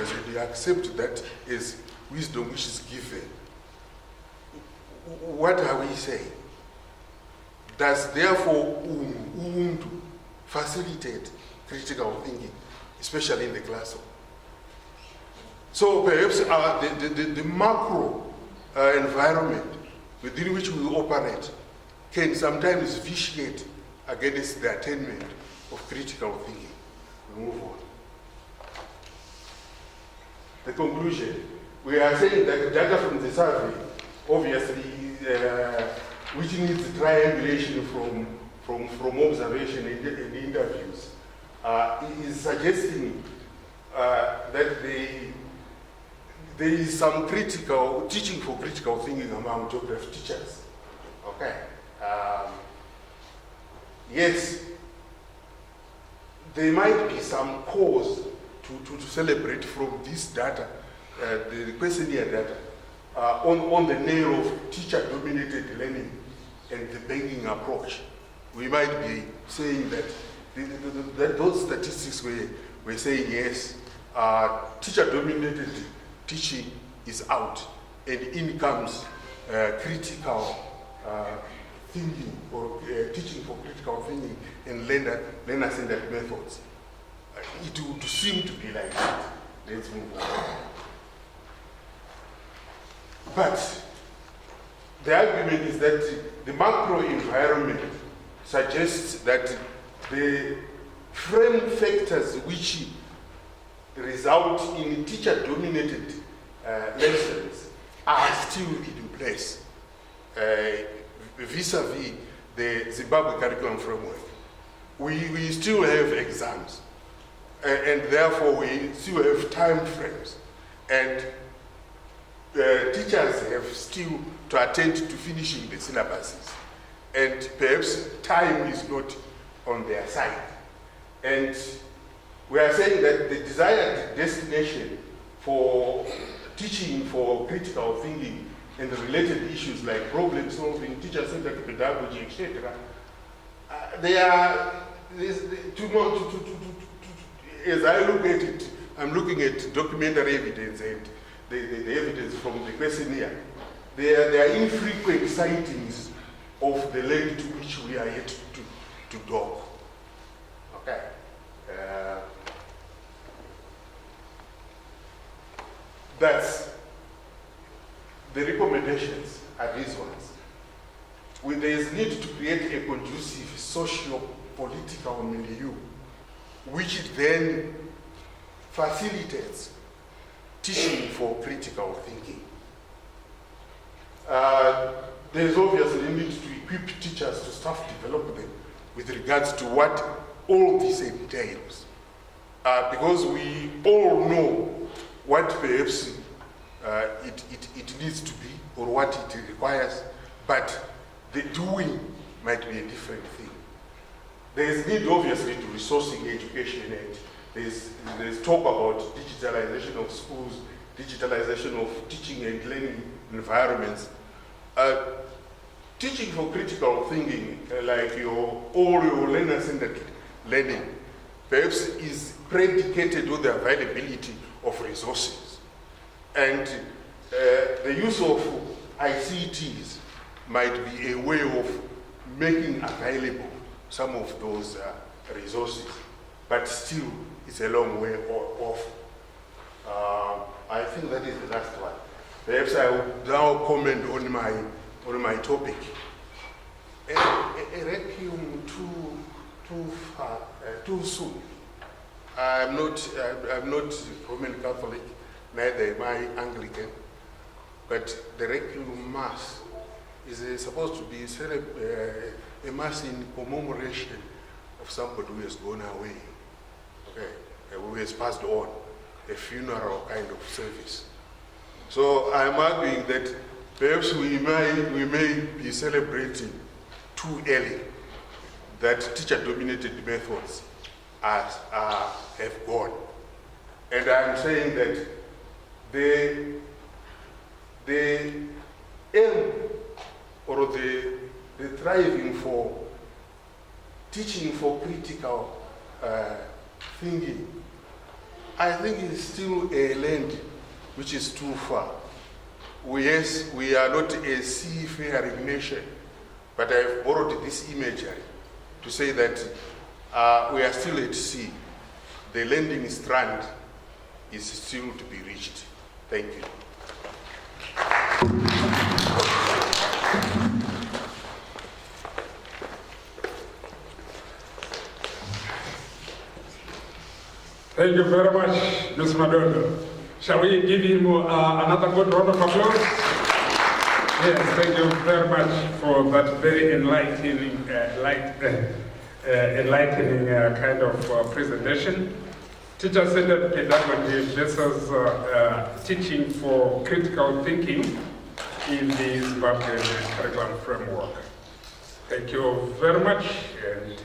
recognize and you accept that as wisdom which is given, what are we saying? Does therefore facilitate critical thinking, especially in the classroom? So perhaps the macro environment within which we operate can sometimes vitiate against the attainment of critical thinking. We move on. The conclusion. We are saying that data from the survey, obviously, which needs triangulation from observation and interviews, is suggesting that there is some critical teaching for critical thinking among geography teachers. Okay. Yes, there might be some cause to celebrate from this data, the questionnaire data, on the nail of teacher-dominated learning and the banking approach. We might be saying that those statistics were saying yes, teacher-dominated teaching is out, and in comes critical thinking or teaching for critical thinking and learner-centered methods. It would seem to be like that. Let's move on. But the argument is that the macro environment suggests that the frame factors which result in teacher-dominated lessons are still in place vis-a-vis the Zimbabwe curriculum framework. We still have exams, and therefore we still have time frames, and teachers have still to attend to finishing the syllabuses, and perhaps time is not on their side. And we are saying that the desired destination for teaching for critical thinking and the related issues like problem solving, teacher-centered pedagogy, etc., as I look at it, I'm looking at documentary evidence and the evidence from the questionnaire. There are infrequent sightings of the land to which we are yet to dock. Okay. That's the recommendations are these ones. There is need to create a conducive socio-political milieu, which then facilitates teaching for critical thinking. There's obviously need to equip teachers to staff development with regards to what all this entails. Because we all know what perhaps it needs to be or what it requires, but the doing might be a different thing. There is need obviously to resourcing education, and there's talk about digitalization of schools, digitalization of teaching and learning environments. Teaching for critical thinking, like all your learner-centered learning, perhaps is predicated on the availability of resources. And the use of ICTs might be a way of making available some of those resources, but still it's a long way off. I think that is the last one. Perhaps I will now comment on my topic. A requiem too soon. I'm not Roman Catholic, neither am I Anglican, but the requiem mass is supposed to be a mass in commemoration of somebody who has gone away, okay, who has passed on, a funeral kind of service. So I'm arguing that perhaps we may be celebrating too early that teacher-dominated methods have gone. And I'm saying that the aim or the thriving for teaching for critical thinking, I think it's still a land which is too far. Yes, we are not a seafaring nation, but I've borrowed this imagery to say that we are still at sea. The landing strand is still to be reached. Thank you. Thank you very much, Ms. Madonna. Shall we give him another good round of applause? Yes, thank you very much for that very enlightening kind of presentation. Teacher-centered pedagogy versus teaching for critical thinking in the Zimbabwe curriculum framework. Thank you very much, and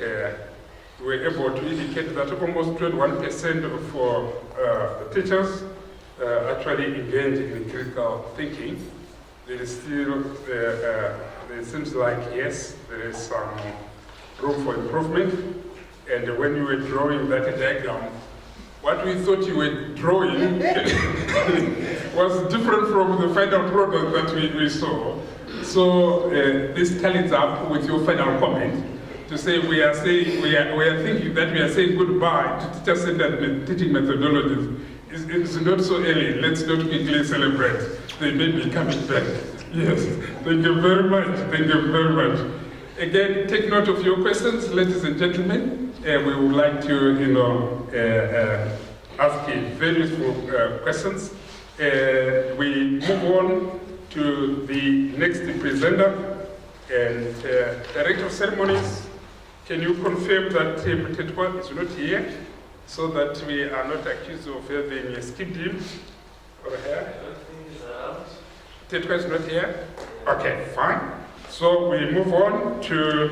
we were able to indicate that almost 21% of the teachers actually engage in critical thinking. There is still, it seems like, yes, there is some room for improvement. And when you were drawing that diagram, what we thought you were drawing was different from the final product that we saw. So this tallies up with your final comment to say we are thinking that we are saying goodbye to teacher-centered teaching methodologies. It's not so early. Let's not quickly celebrate. They may be coming back. Yes. Thank you very much. Thank you very much. Again, take note of your questions, ladies and gentlemen. We would like to, ask you very useful questions. We move on to the next presenter and Director of Ceremonies. Can you confirm that Tetwa is not here, so that we are not accused of having skipped him or her? Tetwa is not here? Okay, fine. So we move on to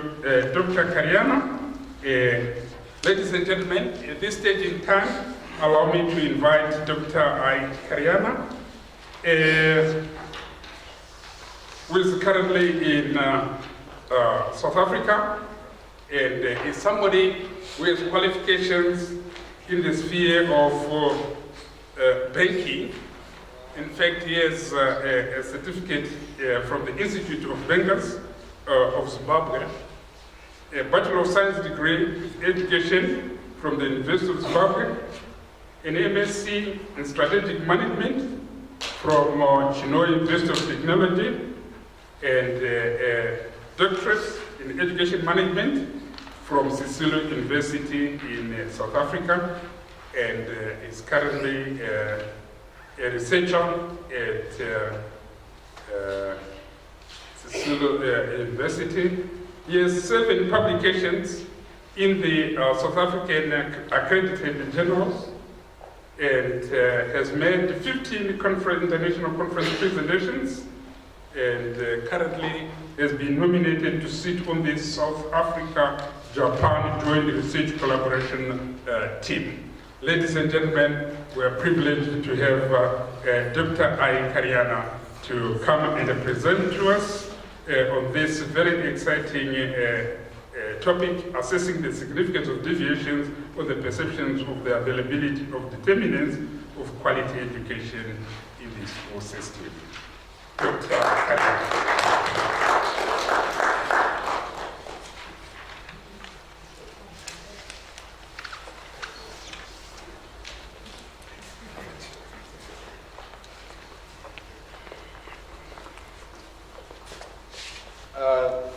Dr. Kariana. Ladies and gentlemen, at this stage in time, allow me to invite Dr. I. Kariana, who is currently in South Africa, and is somebody who has qualifications in the sphere of banking. In fact, he has a certificate from the Institute of Bankers of Zimbabwe, a Bachelor of Science degree in education from the University of Zimbabwe, an MSc in Strategic Management from Chinoy University of Technology, and a doctorate in Education Management from Sisulu University in South Africa, and is currently a researcher at Sisulu University. He has 7 publications in the South African accredited journals, and has made 15 international conference presentations, and currently has been nominated to sit on the South Africa-Japan Joint Research Collaboration team. Ladies and gentlemen, we are privileged to have Dr. I. Kariana to come and present to us on this very exciting topic, assessing the significance of deviations on the perceptions of the availability of determinants of quality education in the school system. Dr. Kariana.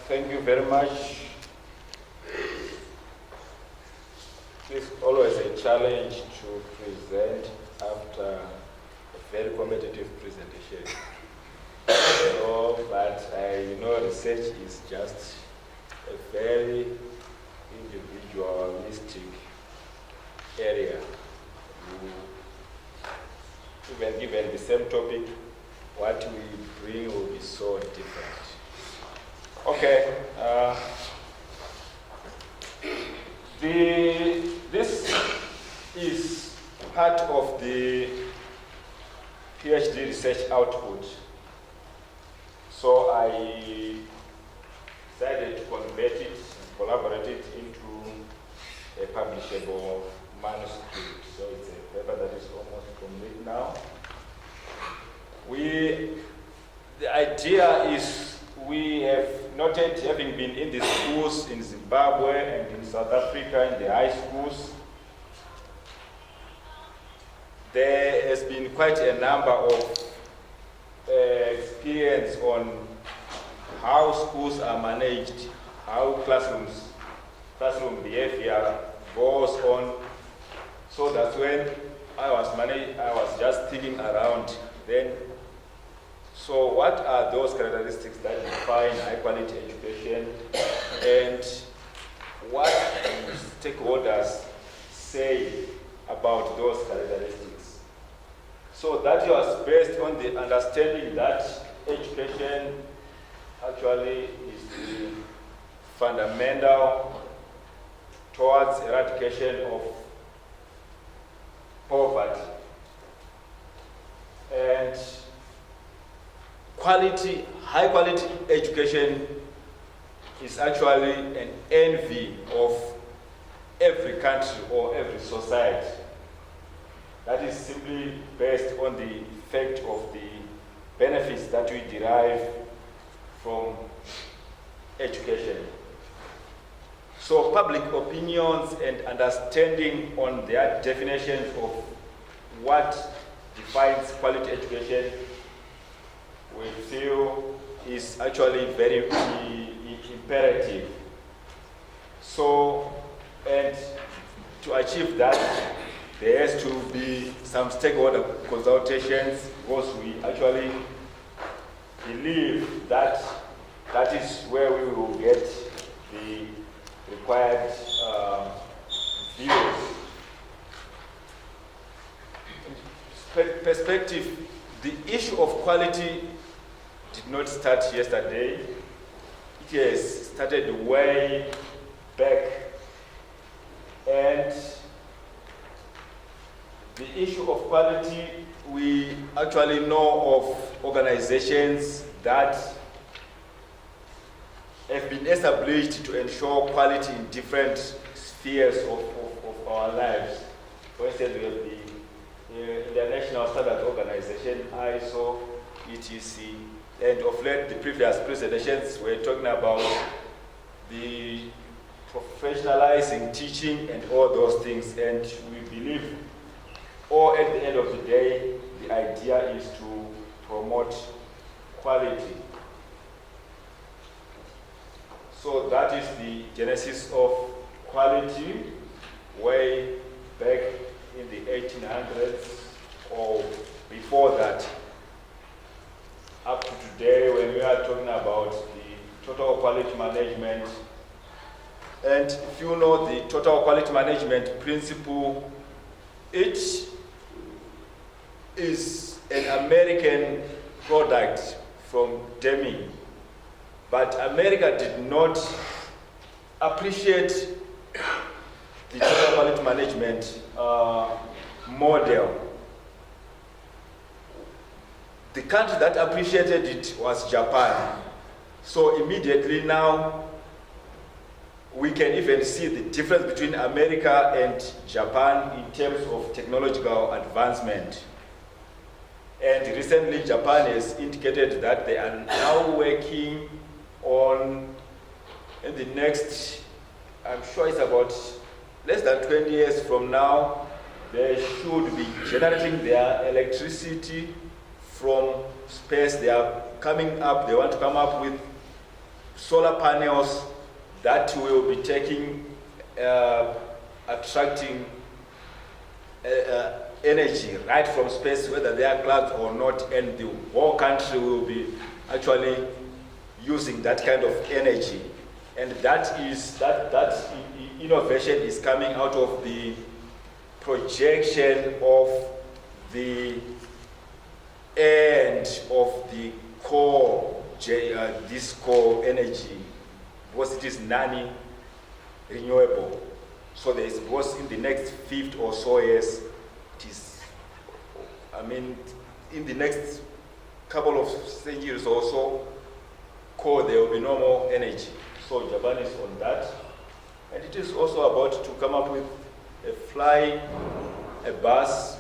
Thank you very much. It's always a challenge to present after a very competitive presentation. But I know research is just a very individualistic area. Even given the same topic, what we bring will be so different. Okay, this is part of the PhD research output. So I decided to convert it and collaborate it into a publishable manuscript. So it's a paper that is almost complete now. The idea is we have noted, having been in the schools in Zimbabwe and in South Africa, in the high schools, there has been quite a number of experience on how schools are managed, how classroom behavior goes on. So that's when I was just thinking around then. So what are those characteristics that define high quality education, and what do stakeholders say about those characteristics? So that was based on the understanding that education actually is the fundamental towards eradication of poverty. And high quality education is actually an envy of every country or every society. That is simply based on the fact of the benefits that we derive from education. So public opinions and understanding on their definitions of what defines quality education, we feel is actually very imperative. So, and to achieve that, there has to be some stakeholder consultations, because we actually believe that that is where we will get the required views. Perspective, the issue of quality did not start yesterday. It has started way back, and the issue of quality, we actually know of organizations that have been established to ensure quality in different spheres of our lives. For instance, we have the International Standard Organization, ISO, ETC, and of late, the previous presentations were talking about the professionalizing teaching and all those things, and we believe, or at the end of the day, the idea is to promote quality. So that is the genesis of quality way back in the 1800s or before that, up to today when we are talking about the total quality management. And if you know the total quality management principle, it is an American product from Deming. But America did not appreciate the total quality management model. The country that appreciated it was Japan. So immediately now, we can even see the difference between America and Japan in terms of technological advancement. And recently, Japan has indicated that they are now working on, in the next, I'm sure it's about less than 20 years from now, they should be generating their electricity from space. They are coming up, they want to come up with solar panels that will be taking, attracting energy right from space, whether they are clouds or not, and the whole country will be actually using that kind of energy. And that innovation is coming out of the projection of the end of the core, this core energy, because it is non-renewable. So there is, because in the next 50 or so years, it is, in the next couple of centuries or so, core, there will be no more energy. So Japan is on that. And it is also about to come up with fly a bus.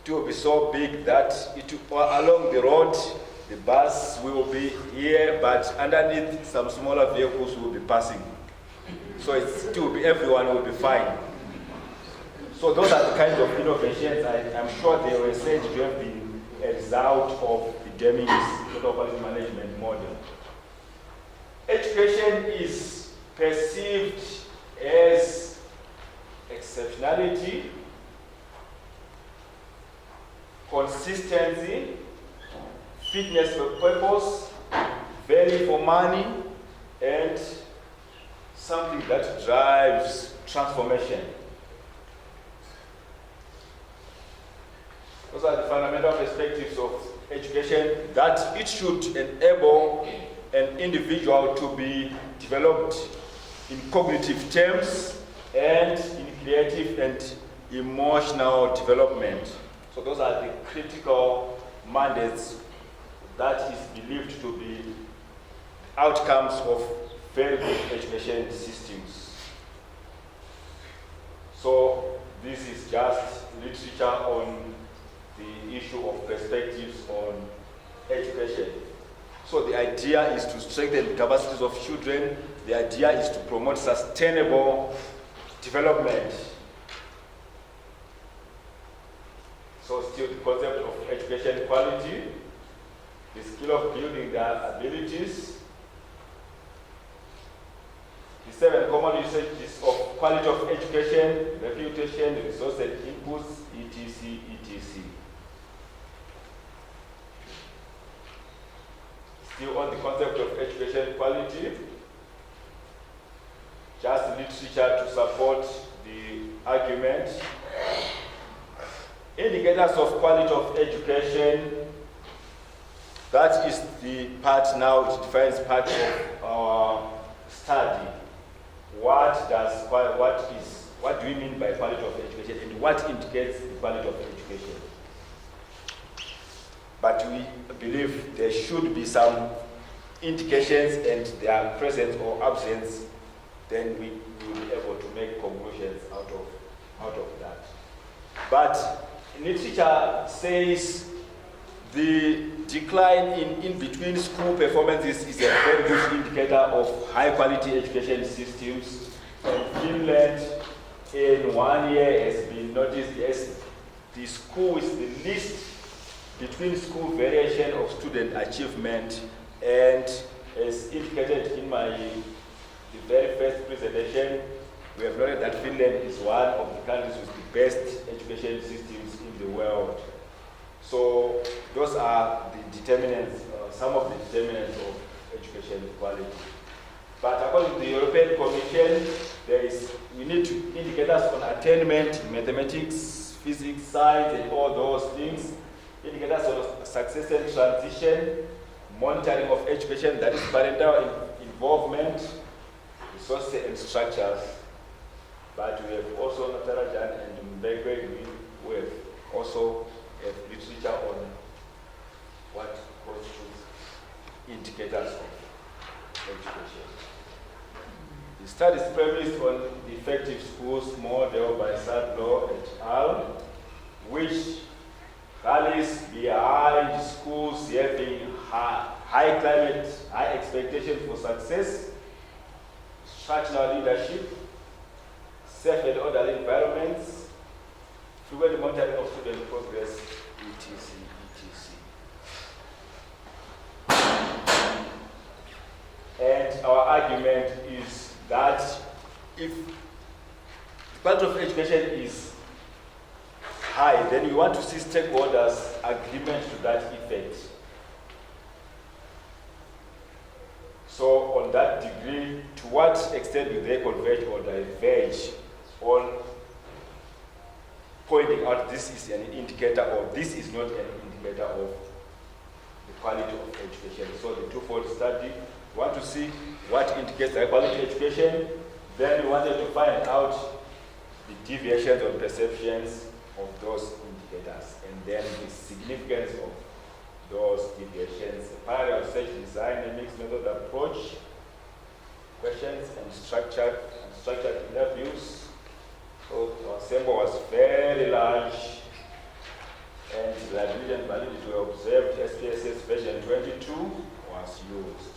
It will be so big that along the road, the bus will be here, but underneath some smaller vehicles will be passing. So everyone will be fine. So those are the kinds of innovations I'm sure they were said to have been a result of the Deming's total quality management model. Education is perceived as exceptionality, consistency, fitness for purpose, value for money, and something that drives transformation. Those are the fundamental perspectives of education, that it should enable an individual to be developed in cognitive terms and in creative and emotional development. So those are the critical mandates that is believed to be outcomes of very good education systems. So this is just literature on the issue of perspectives on education. So the idea is to strengthen the capacities of children. The idea is to promote sustainable development. So still the concept of education quality, the skill of building their abilities, the 7 common usages of quality of education, reputation, resource and inputs, etc., etc. Still on the concept of education quality, just literature to support the argument. Indicators of quality of education, that is the part now, it defines part of our study. What do we mean by quality of education and what indicates the quality of education? But we believe there should be some indications and their presence or absence, then we will be able to make conclusions out of that. But literature says the decline in between school performances is a very good indicator of high quality education systems. And Finland in 1 year has been noticed as the school with the least between school variation of student achievement, and as indicated in the very first presentation, we have noted that Finland is one of the countries with the best education systems in the world. So those are the determinants, some of the determinants of education quality. But according to the European Commission, we need to indicators on attainment, mathematics, physics, science, and all those things. Indicators on success and transition, monitoring of education, that is parental involvement, resources and structures. But we have also Natarajan and Mbekwe, we have also literature on what constitutes indicators of education. The study is premised on the effective schools model by Sadlow et al., which rallies behind schools having high climate, high expectation for success, structural leadership, safe and orderly environments, frequent monitoring of student progress, etc., etc. And our argument is that if the quality of education is high, then we want to see stakeholders' agreement to that effect. So on that degree, to what extent do they converge or diverge on pointing out this is an indicator or this is not an indicator of the quality of education? So the twofold study, we want to see what indicates the quality of education, then we wanted to find out the deviations or perceptions of those indicators, and then the significance of those deviations. Parallel research design, a mixed method approach, questions and structured interviews, So our sample was very large, and the reliability and validity were observed. SPSS version 22 was used.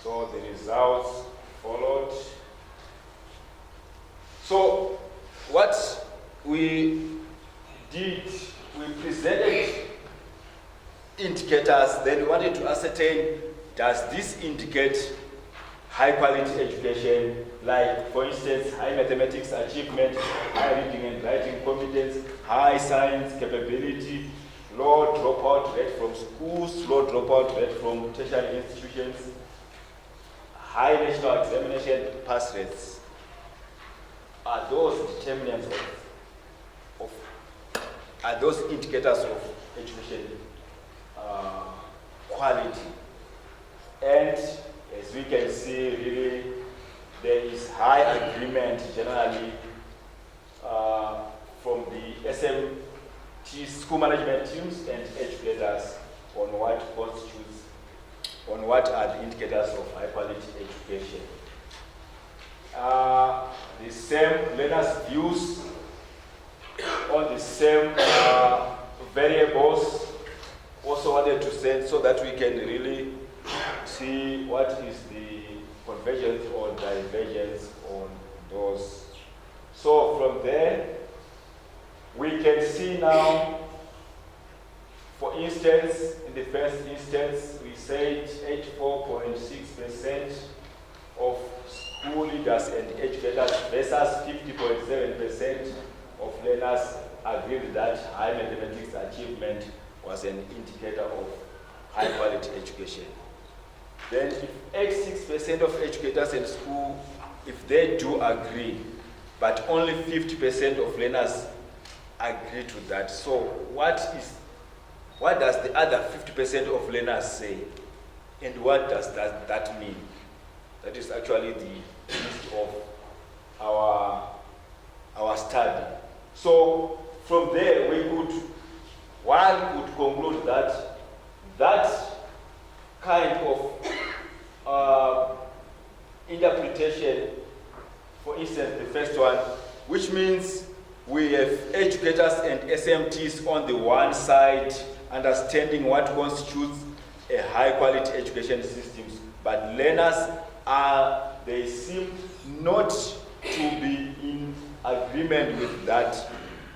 So the results followed. So what we did, we presented indicators, then we wanted to ascertain, does this indicate high quality education, like for instance, high mathematics achievement, high reading and writing competence, high science capability, low dropout rate from schools, low dropout rate from tertiary institutions, high national examination pass rates. Are those determinants are those indicators of education quality? And as we can see, really, there is high agreement generally from the SMT school management teams and educators on what are the indicators of high quality education. The same learners' views on the same variables also wanted to say, so that we can really see what is the convergence or divergence on those. So from there, we can see now, for instance, in the first instance, we said 84.6% of school leaders and educators versus 50.7% of learners agreed that high mathematics achievement was an indicator of high quality education. Then if 86% of educators in school, if they do agree, but only 50% of learners agree to that. So what does the other 50% of learners say? And what does that mean? That is actually the gist of our study. So from there one could conclude that that kind of interpretation, for instance, the first one, which means we have educators and SMTs on the one side, understanding what constitutes a high quality education system, but learners they seem not to be in agreement with that.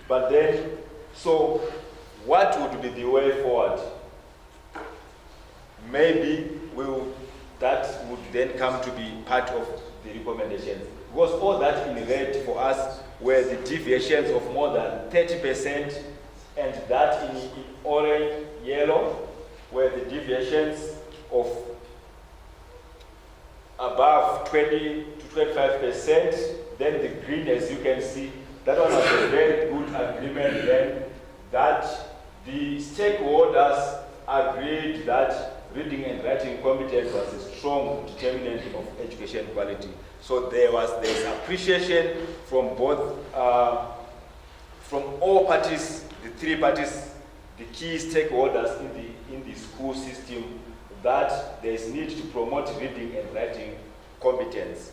But then, so what would be the way forward? Maybe that would then come to be part of the recommendations. Because all that in red for us were the deviations of more than 30%, and that in orange, yellow, were the deviations of above 20 to 25%. Then the green, as you can see, that one was a very good agreement then, that the stakeholders agreed that reading and writing competence was a strong determinant of education quality. So there's appreciation from both, from all parties, the three parties, the key stakeholders in the school system, that there is need to promote reading and writing competence.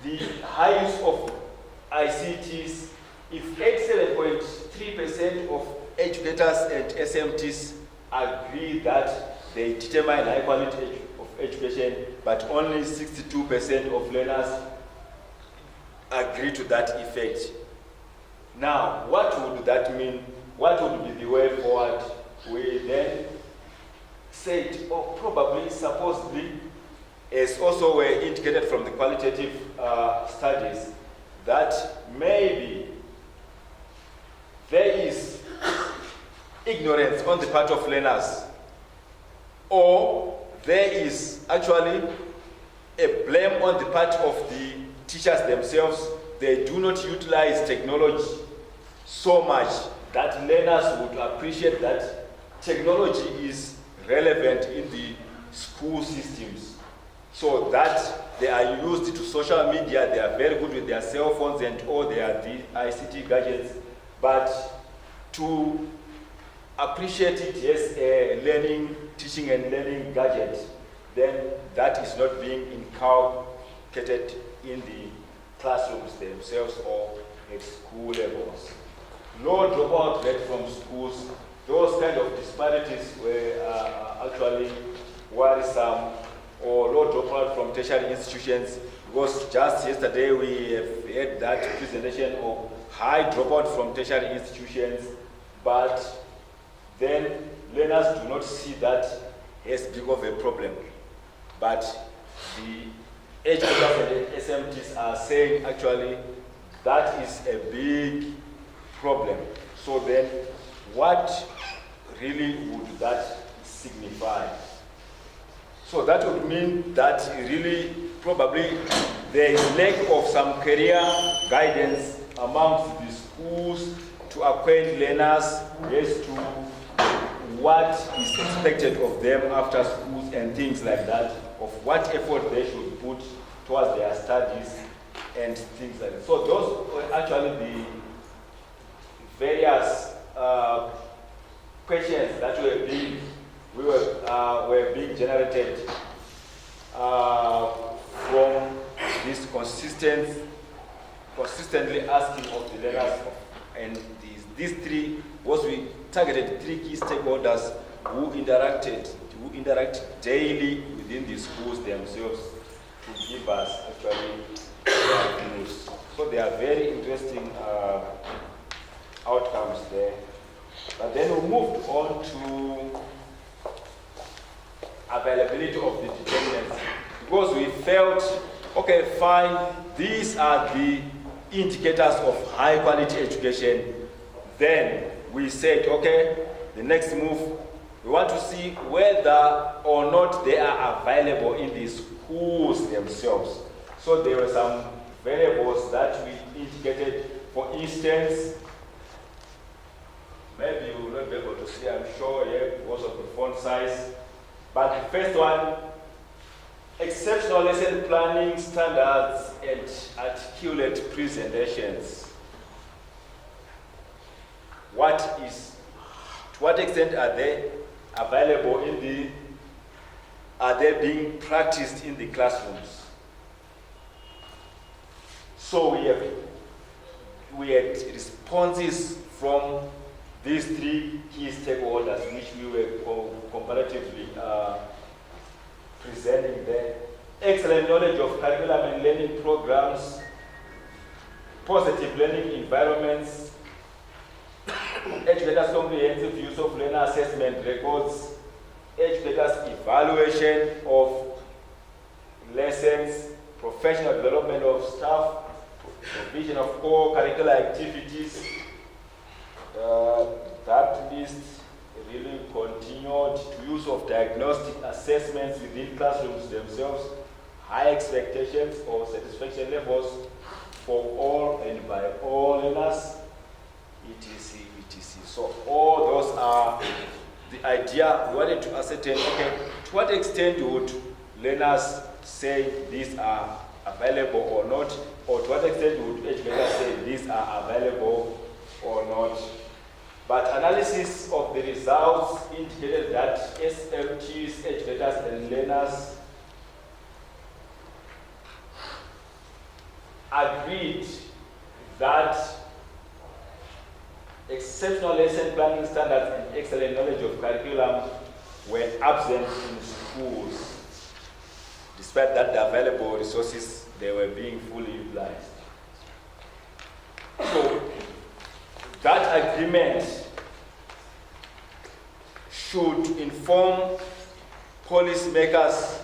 The high use of ICTs, if 87.3% of educators and SMTs agree that they determine high quality of education, but only 62% of learners agree to that effect. Now, what would that mean? What would be the way forward? We then said, or probably, supposedly, as also were indicated from the qualitative studies, that maybe there is ignorance on the part of learners, or there is actually a blame on the part of the teachers themselves. They do not utilize technology so much that learners would appreciate that technology is relevant in the school systems, so that they are used to social media, they are very good with their cell phones and all their ICT gadgets, but to appreciate it as a learning, teaching and learning gadget, then that is not being inculcated in the classrooms themselves or at school levels. Low dropout rate from schools, those kind of disparities were actually worrisome, or low dropout from tertiary institutions, because just yesterday we have had that presentation of high dropout from tertiary institutions, but then learners do not see that as big of a problem. But the educators and SMTs are saying actually that is a big problem. So then what really would that signify? So that would mean that really probably there is lack of some career guidance amongst the schools to acquaint learners as to what is expected of them after schools and things like that, of what effort they should put towards their studies and things like that. So those were actually the various questions that were being generated from this consistently asking of the learners, and these three, was we targeted three key stakeholders who interact daily within the schools themselves to give us actually their views. So they are very interesting outcomes there. But then we moved on to availability of the determinants, because we felt, okay, fine, these are the indicators of high quality education. Then we said, okay, the next move, we want to see whether or not they are available in the schools themselves. So there were some variables that we indicated. For instance, maybe you will not be able to see, I'm sure, yeah, because of the font size. But the first one, exceptional lesson planning standards and articulate presentations. To what extent are they available are they being practiced in the classrooms? So we had responses from these three key stakeholders, which we were comparatively presenting there. Excellent knowledge of curriculum and learning programs, positive learning environments, educators' comprehensive use of learner assessment records, educators' evaluation of lessons, professional development of staff, provision of core curricular activities. That list really continued. Use of diagnostic assessments within classrooms themselves, high expectations or satisfaction levels for all and by all learners, etc. So all those are the idea. We wanted to ascertain, okay, to what extent would learners say these are available or not, or to what extent would educators say these are available or not. But analysis of the results indicated that SMTs, educators and learners agreed that exceptional lesson planning standards and excellent knowledge of curriculum were absent in schools. Despite that the available resources, they were being fully utilized. So that agreement should inform policymakers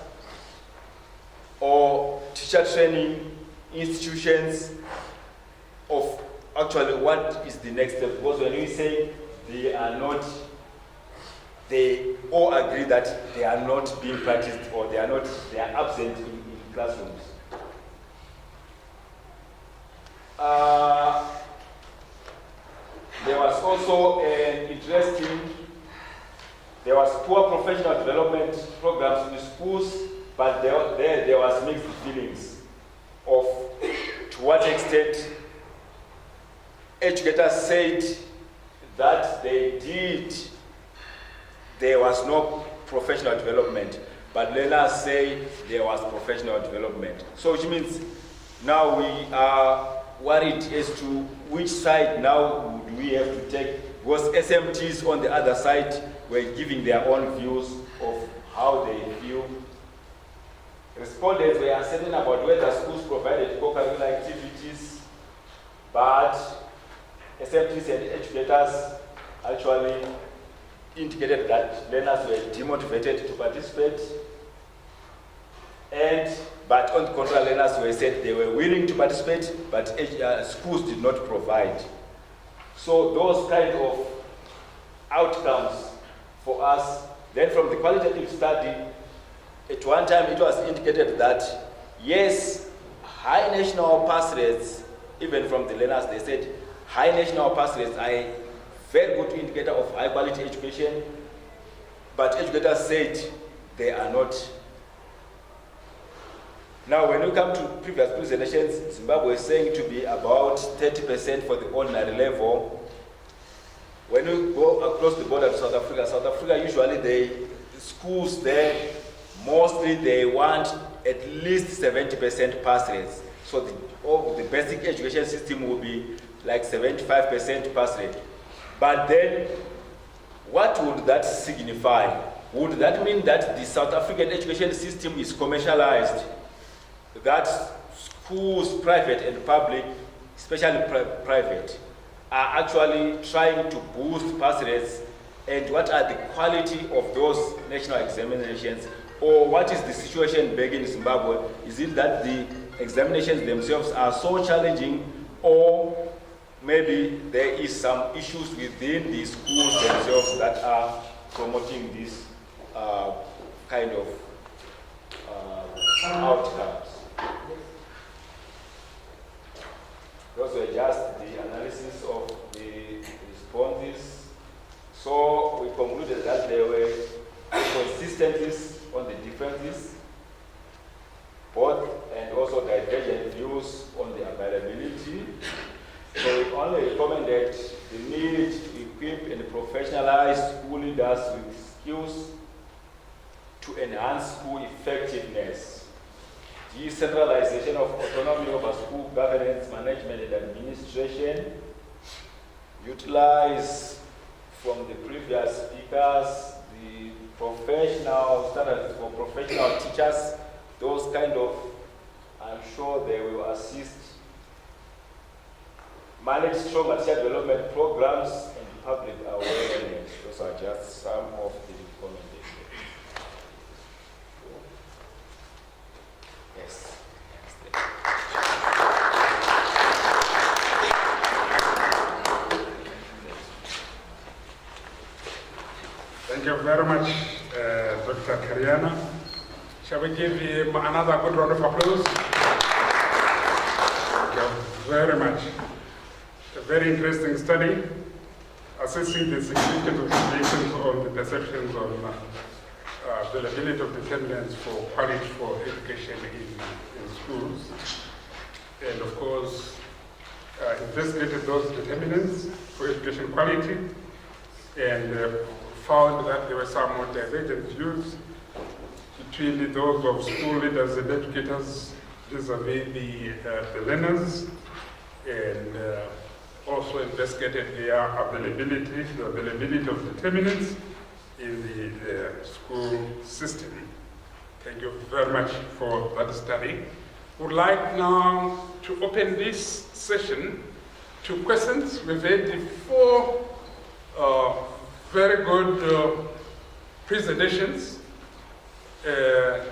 or teacher training institutions of actually what is the next step. Because when we say they all agree that they are not being practiced, or they are absent in classrooms. There was also there was poor professional development programs in the schools, but there was mixed feelings of to what extent educators said that there was no professional development, but learners say there was professional development. So which means Now we are worried as to which side now would we have to take, because SMTs on the other side were giving their own views of how they feel. Respondents were uncertain about whether schools provided co-curricular activities, but SMTs and educators actually indicated that learners were demotivated to participate, but on the contrary, learners were said they were willing to participate, but schools did not provide. So those kind of outcomes for us. Then from the qualitative study, at one time it was indicated that yes, high national pass rates, even from the learners, they said high national pass rates are a very good indicator of high quality education, but educators said they are not. Now when we come to previous presentations, Zimbabwe is saying to be about 30% for the ordinary level. When we go across the border to South Africa usually the schools there, mostly they want at least 70% pass rates. So the basic education system will be like 75% pass rate. But then, what would that signify? Would that mean that the South African education system is commercialized? That schools, private and public, especially private, are actually trying to boost pass rates? And what are the quality of those national examinations? Or what is the situation back in Zimbabwe? Is it that the examinations themselves are so challenging, or maybe there is some issues within the schools themselves that are promoting this kind of outcomes? Those were just the analysis of the responses. So we concluded that there were inconsistencies on the differences, both and also divergent views on the availability. So we only recommended the need to equip and professionalize school leaders with skills to enhance school effectiveness, decentralization of autonomy over school governance, management and administration, utilize from the previous speakers the professional standards for professional teachers. Those kind of, I'm sure they will assist. Manage strong teacher development programs and public awareness. Those are just some of the recommendations. Yes. Thank you very much, Dr. Kariana. Shall we give him another good round of applause? Thank you very much. A very interesting study, assessing the significance of deviations on the perceptions on availability of determinants for quality for education in schools. And of course, investigated those determinants for education quality and found that there were some divergent views between those of school leaders and educators vis-a-vis the learners, and also investigated their availability, the availability of determinants in the school system. Thank you very much for that study. Would like now to open this session to questions. We've had 4 very good presentations.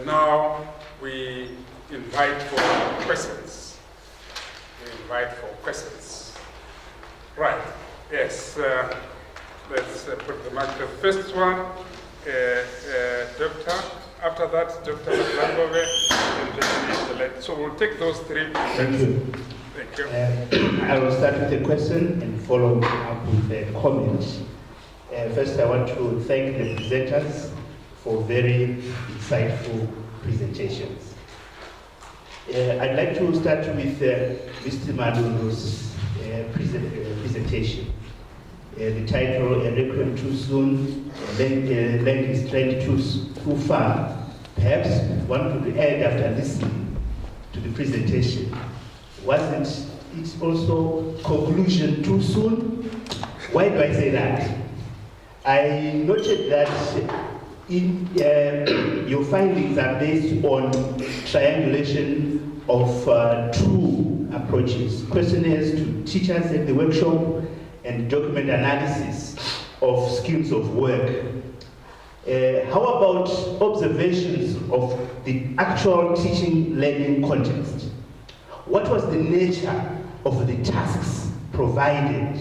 Now we invite for questions. Right, yes, let's put the mic. The first one, Doctor. After that, Dr. Zimbabwe, and then so we'll take those 3 questions. Thank you. I will start with a question and follow up with a comment. First, I want to thank the presenters for very insightful presentations. I'd like to start with Mr. Madundo's presentation. The title, "A Requiem Too Soon, Landing Strength Too Far." Perhaps one could add, after listening to the presentation, wasn't it also conclusion too soon? Why do I say that? I noted that in, your findings are based on triangulation of two approaches: questionnaires to teachers at the workshop and document analysis of schemes of work. How about observations of the actual teaching learning context? What was the nature of the tasks provided?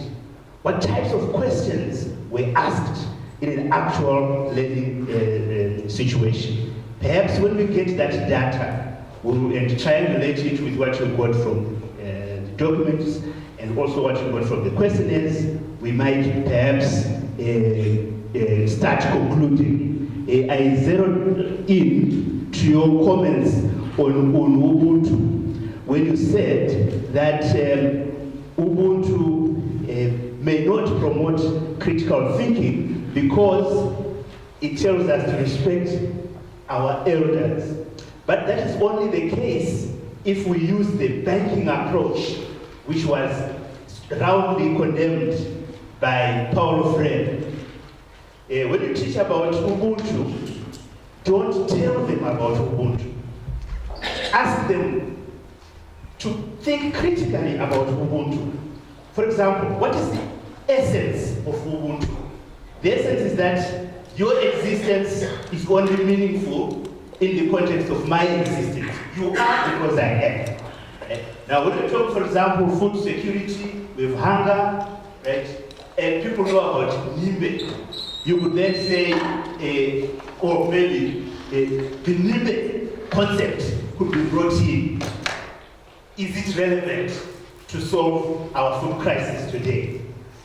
What types of questions were asked in an actual learning situation? Perhaps when we get that data, we'll triangulate it with what you got from the documents and also what you got from the questionnaires, we might perhaps start concluding. I zeroed in to your comments on Ubuntu when you said that Ubuntu may not promote critical thinking because it tells us to respect our elders. But that is only the case if we use the banking approach, which was roundly condemned by Paulo Freire. When you teach about Ubuntu, don't tell them about Ubuntu. Ask them to think critically about Ubuntu. For example, what is the essence of Ubuntu? The essence is that your existence is only meaningful in the context of my existence. You are because I am. Right? Now, when we talk, for example, food security, we have hunger, right? And people know about Nimbe. You could then say, or maybe the Nimbe concept could be brought in. Is it relevant to solve our food crisis today?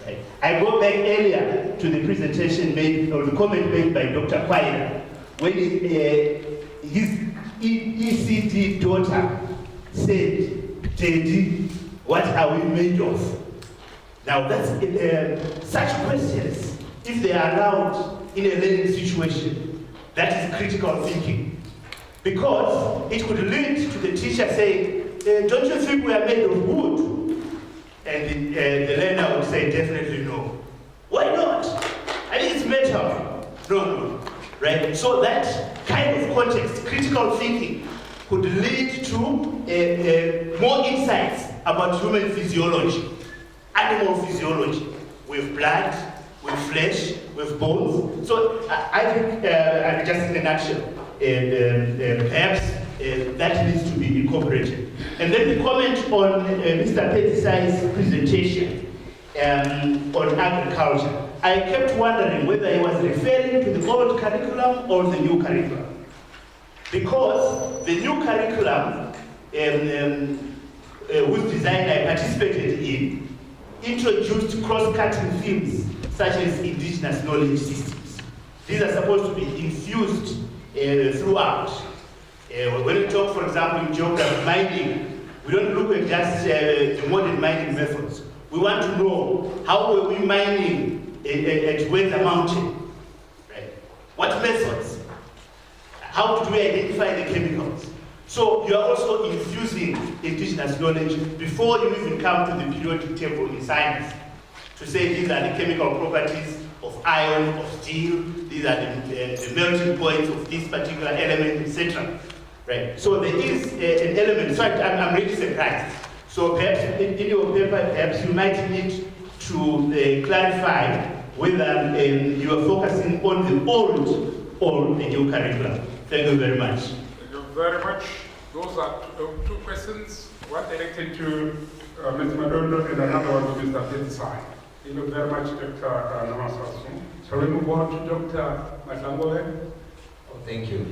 Right? I go back earlier to the presentation made, or the comment made by Dr. Kwaila, when his ECD daughter said, "Daddy, what are we made of?" Now that's such questions, if they are allowed in a learning situation, that is critical thinking. Because it could lead to the teacher saying, "Don't you think we are made of wood?" And the learner would say, "Definitely no." Why not? I think it's metal. No. Right? So that kind of context, critical thinking, could lead to more insights about human physiology, animal physiology, with blood, with flesh, with bones. So I think, just in a nutshell, perhaps that needs to be incorporated. And then the comment on Mr. Petisai's presentation on agriculture. I kept wondering whether he was referring to the old curriculum or the new curriculum. Because the new curriculum, whose design I participated in, introduced cross-cutting themes such as indigenous knowledge systems. These are supposed to be infused throughout. When we talk, for example, in geography mining, we don't look at just the modern mining methods. We want to know how were we mining at Weather Mountain, right? What methods? How do we identify the chemicals? So you are also infusing indigenous knowledge before you even come to the periodic table in science to say these are the chemical properties of iron, of steel, these are the melting points of this particular element, etc. Right? So there is an element. In fact, I'm really surprised. So perhaps in your paper, perhaps you might need to clarify whether you are focusing on the old or the new curriculum. Thank you very much. Thank you very much. Those are two questions, one directed to Ms. Madondo and another one to Mr. Petisai. Thank you very much, Dr. Namasasu. Shall we move on to Dr. Matangole? Oh, thank you.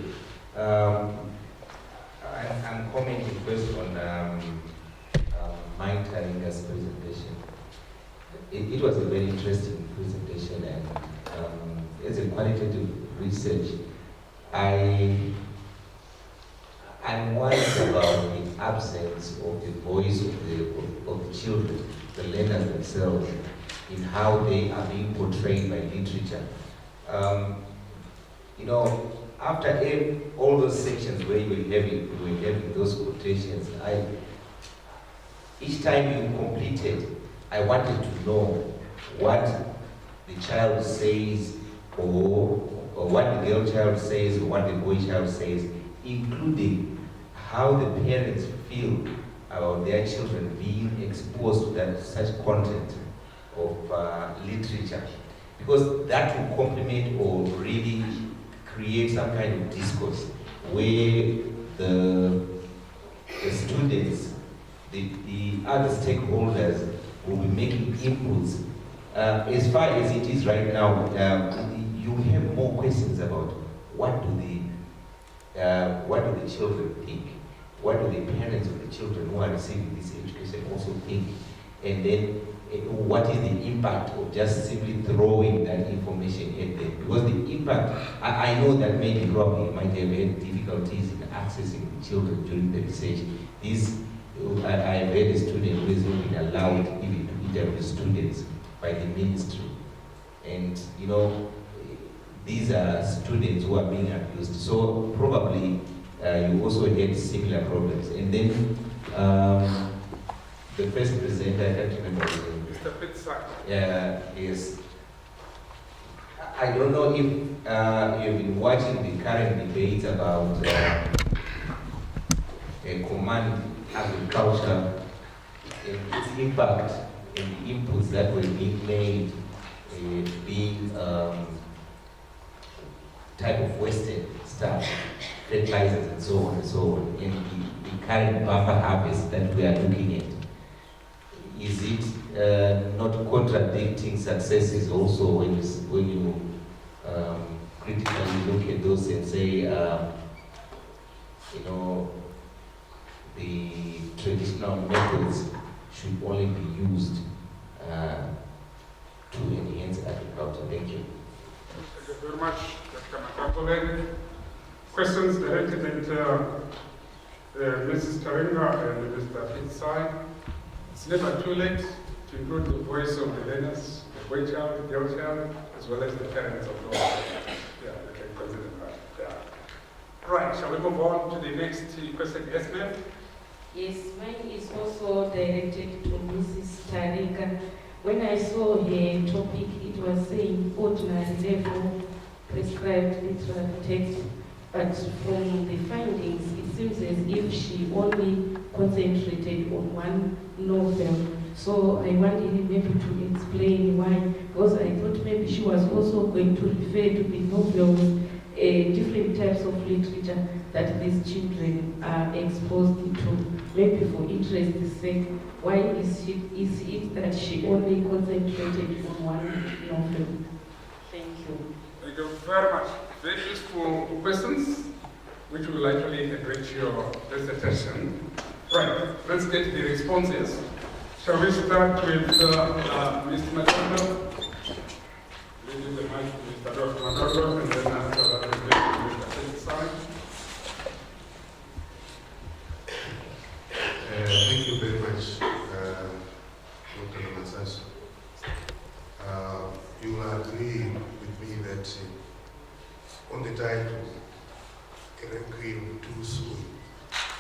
I'm commenting first on Mike Taringa's presentation. It was a very interesting presentation, and as a qualitative research, I'm worried about the absence of the voice of the children, the learners themselves, in how they are being portrayed by literature. After all those sections where you were having those quotations, Each time you completed, I wanted to know what the child says, or what the girl child says, or what the boy child says, including how the parents feel about their children being exposed to that such content of literature, because that will complement or really create some kind of discourse where the students, the other stakeholders will be making inputs. As far as it is right now, you have more questions about what do the children think, what do the parents of the children who are receiving this education also think, and then what is the impact of just simply throwing that information at them? Because the impact, I know that many probably might have had difficulties in accessing the children during the research. I have had a student who has not been allowed even to interview students by the ministry. And these are students who are being abused. So probably you also had similar problems. And then the first presenter, I can't remember his name. Mr. Pitsack. Yes. I don't know if you've been watching the current debates about command agriculture and its impact and the inputs that were being made, being type of wasted stuff, fertilizers and so on and so on, and the current buffer harvest that we are looking at. Is it not contradicting successes also when you critically look at those and say, the traditional methods should only be used to enhance agriculture? Thank you. Thank you very much, Dr. Makapole. Questions directed at Mrs. Taringa and Mr. Fitzai. It's never too late to include the voice of the learners, the boy child, the girl child, as well as the parents of those. Yeah, we can consider that. Yeah. Right, shall we move on to the next question? Yes, ma'am? Yes, mine is also directed to Mrs. Taringa. When I saw her topic, it was saying ordinary level prescribed literary text, but from the findings, it seems as if she only concentrated on one novel. So I wanted maybe to explain why, because I thought maybe she was also going to refer to the novels, different types of literature that these children are exposed to, maybe for interest's sake. Why is it that she only concentrated on one novel? Thank you. Thank you very much. Very useful questions, which will actually enrich your dissertation. Right, let's get the responses. Shall we start with Mr. Madondo? Leave the mic to Mr. Dr. Madondo, and then after that we'll get to Mr. Fitzai. Thank you very much, Dr. Namasasu. You will agree with me that on the title, Queen too soon,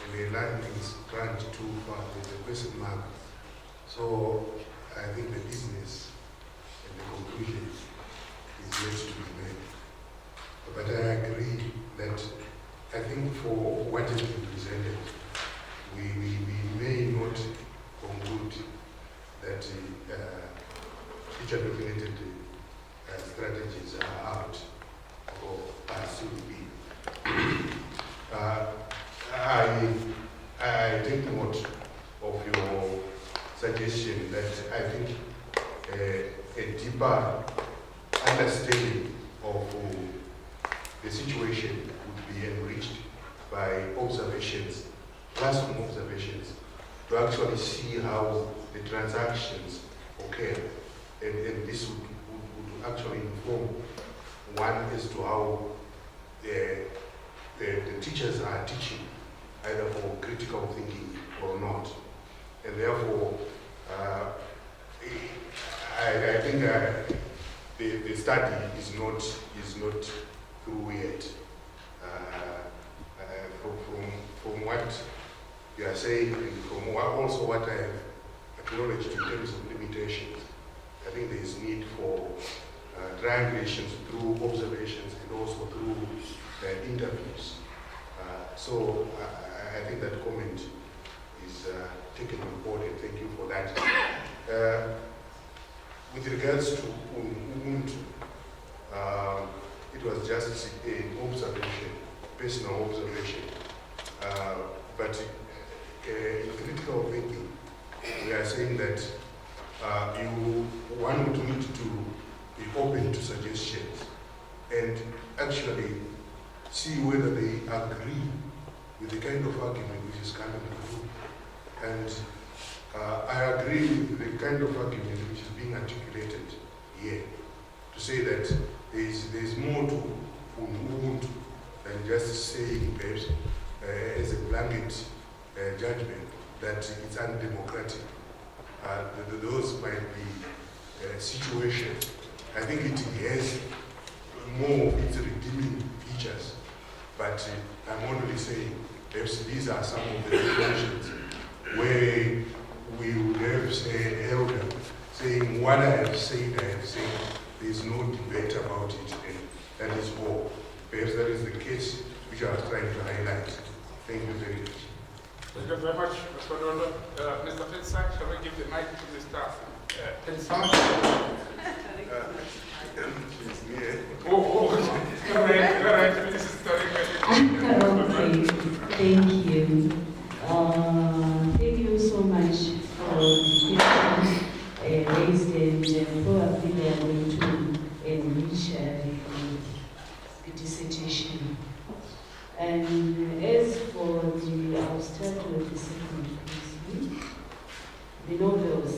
and the line is planned too far, there's a question mark. So I think the business and the conclusion is yet to be made. But I agree that I think for what has been presented, we may not conclude that teacher-dominated strategies are out or are still being. I take note of your suggestion that I think a deeper understanding of the situation would be enriched by observations, classroom observations, to actually see how the transactions occur, and this would actually inform one as to how the teachers are teaching, either for critical thinking or not. And therefore, I think the study is not through yet. From what you are saying, and from also what I have acknowledged in terms of limitations. I think there is need for triangulations through observations and also through interviews. So I think that comment is taken on board, and thank you for that. With regards to Ubuntu, it was just an observation, personal observation. But in critical thinking, we are saying that one would need to be open to suggestions and actually see whether they agree with the kind of argument which is coming through. And I agree with the kind of argument which is being articulated here, to say that there's more to Ubuntu than just saying, perhaps, as a blanket judgment that it's undemocratic. Those might be situations. I think it has more of its redeeming features, but I'm only saying perhaps these are some of the situations where we would have, say, an elder saying, what I have said, there's no debate about it, and that is all. Perhaps that is the case which I was trying to highlight. Thank you very much. Thank you very much, Mr. Dondo. Mr. Pensac, shall we give the mic to Mr. Pensac? All right, Mr. Okay, thank you. Thank you so much for the questions raised, and probably they are going to enrich the dissertation. And as for I'll start with the second piece, the novels.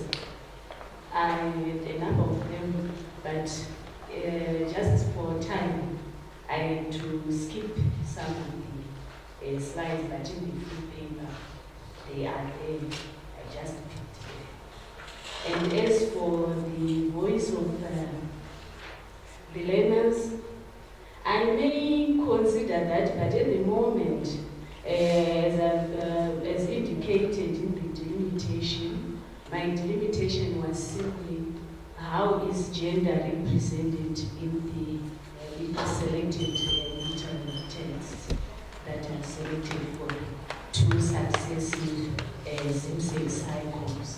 I read a number of them, but just for time, I had to skip some of the slides, but in the full paper, they are there. I just picked them. And as for the voice of the learners, I may consider that, but at the moment, as indicated in the delimitation, my delimitation was simply how is gender represented in the selected literary texts that are selected for two successive same-sex cycles,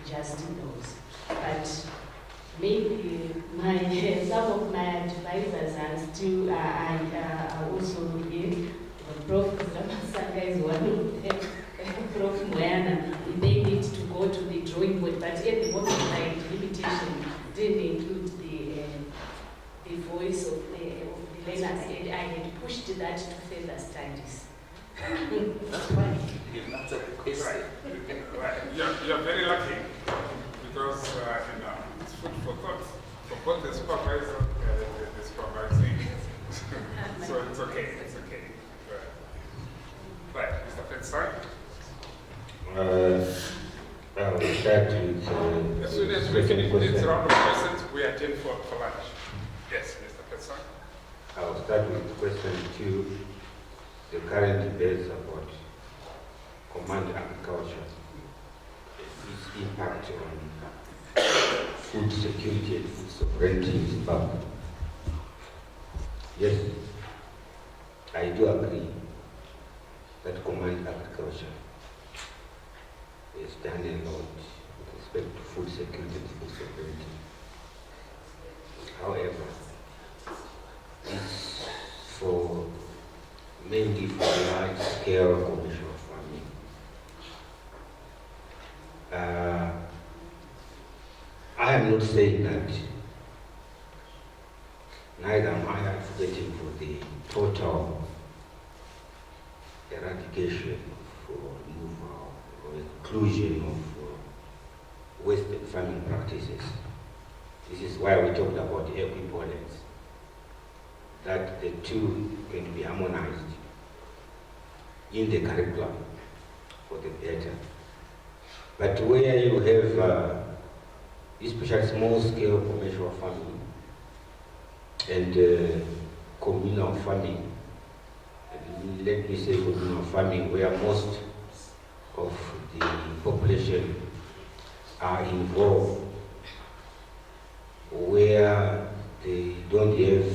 just those. But maybe some of my advisors are still are also here. Prof. Ramasanga is one of them. Prof. Moyana, we may need to go to the drawing board, but at the moment my limitation didn't include the voice of the learners, and I had pushed that to further studies. That's fine. You've answered the question. Right. You're very lucky, because it's food for thought for both the supervisor and the supervising. So it's okay. Right, Mr. Pensac. I will start with As soon as we finish this round of questions, we attend for lunch. Yes, Mr. Pensac. I will start with question 2, the current debate about command agriculture, its impact on food security and food sovereignty in Zimbabwe. Yes, I do agree that command agriculture is done a lot with respect to food security and food sovereignty. However, it's mainly for large-scale commercial farming. I am not saying that, neither am I advocating for the total eradication or removal or inclusion of Western farming practices. This is why we talked about equivalence, that the two can be harmonized in the curriculum for the better. But where you have especially small-scale commercial farming and communal farming, and let me say communal farming, where most of the population are involved where they don't have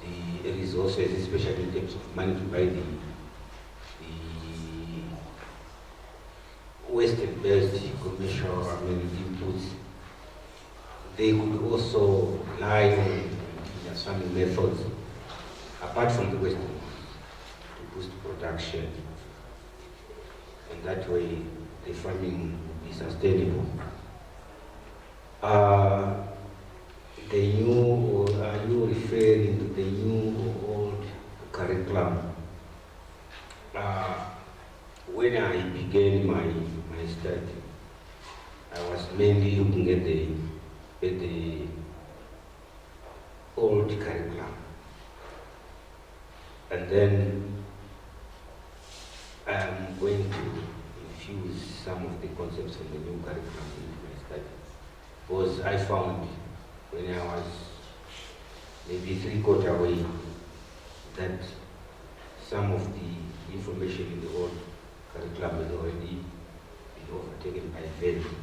the resources, especially in terms of money to buy the Western-based commercial inputs. They could also rely on farming methods, apart from the Western, to boost production. And that way, the farming will be sustainable. The new, or are you referring to the new or old curriculum? When I began my study, I was mainly looking at the old curriculum. And then I'm going to infuse some of the concepts from the new curriculum into my study. Because I found when I was maybe 3/4 away that some of the information in the old curriculum has already been overtaken by value.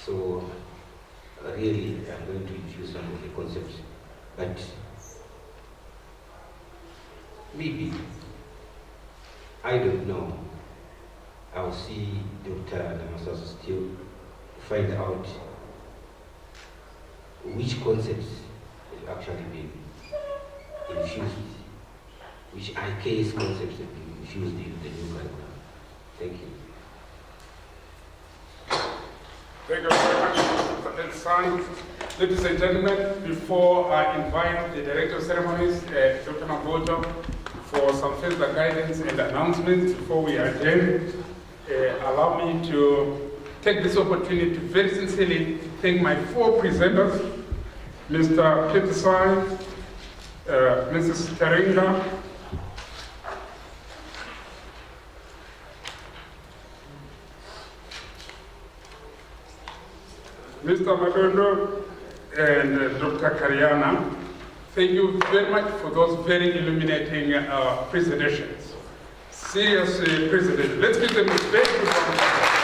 So really, I'm going to infuse some of the concepts, but maybe, I don't know. I'll see Dr. Namasa's still find out which concepts have actually been infused, which IK's concepts have been infused in the new curriculum. Thank you. Thank you very much, Mr. Elsan. Ladies and gentlemen, before I invite the Director of Ceremonies, Dr. Magoto, for some further guidance and announcements before we adjourn, allow me to take this opportunity to very sincerely thank my 4 presenters, Mr. Petersine, Mrs. Taringa, Mr. Madondo, and Dr. Kariana. Thank you very much for those very illuminating presentations. Seriously, President, let's give them a very good round of applause.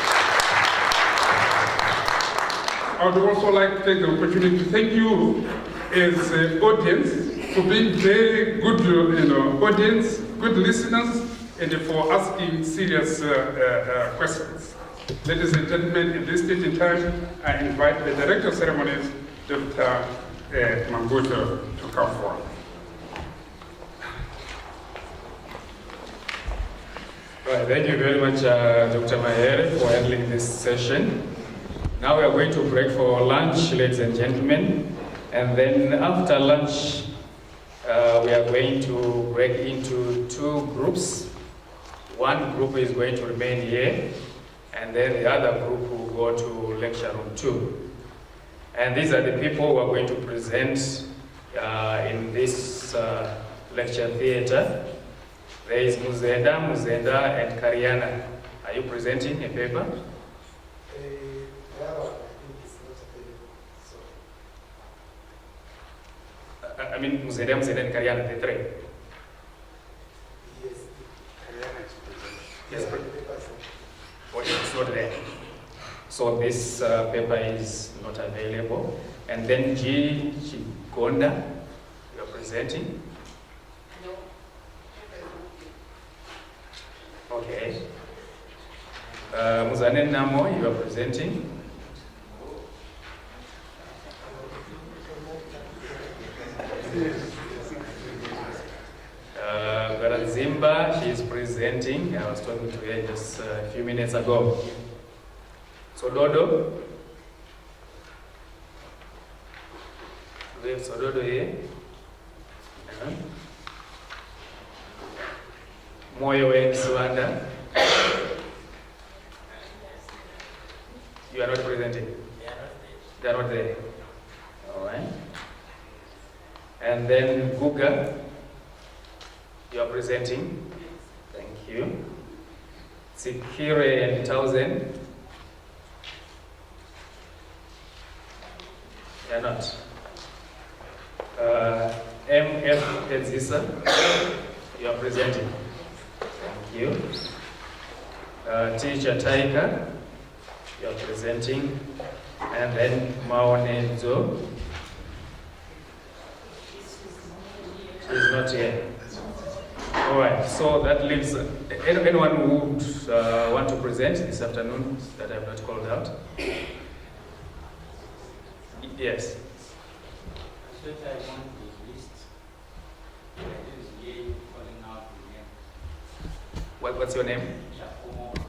I would also like to take the opportunity to thank you as an audience for being very good audience, good listeners, and for asking serious questions. Ladies and gentlemen, at this stage in time, I invite the Director of Ceremonies, Dr. Mangoto, to come forward. Right, thank you very much, Dr. Mahere, for handling this session. Now we are going to break for lunch, ladies and gentlemen. And then after lunch, we are going to break into 2 groups. One group is going to remain here, and then the other group will go to lecture room 2. And these are the people who are going to present in this lecture theater. There is Muzenda, and Kariana. Are you presenting a paper? I mean, Muzenda, and Kariana, the 3. Yes, Kariana is presenting. Yes, but it's not there. So this paper is not available. And then G. Chigonda, you are presenting. Okay. Muzanen Namo, you are presenting. Zimba, she is presenting. I was talking to her just a few minutes ago. Sododo. We have Sododo here. Moyo and Swanda. You are not presenting? They are not there. All right. And then Guga, you are presenting. Thank you. Sikire and Townsend. They are not. MF Edzisa, you are presenting. Thank you. Teacher Taika, you are presenting. And then Maone Zo. She is not here. All right, so that leaves anyone who would want to present this afternoon that I have not called out. Yes. What's your name?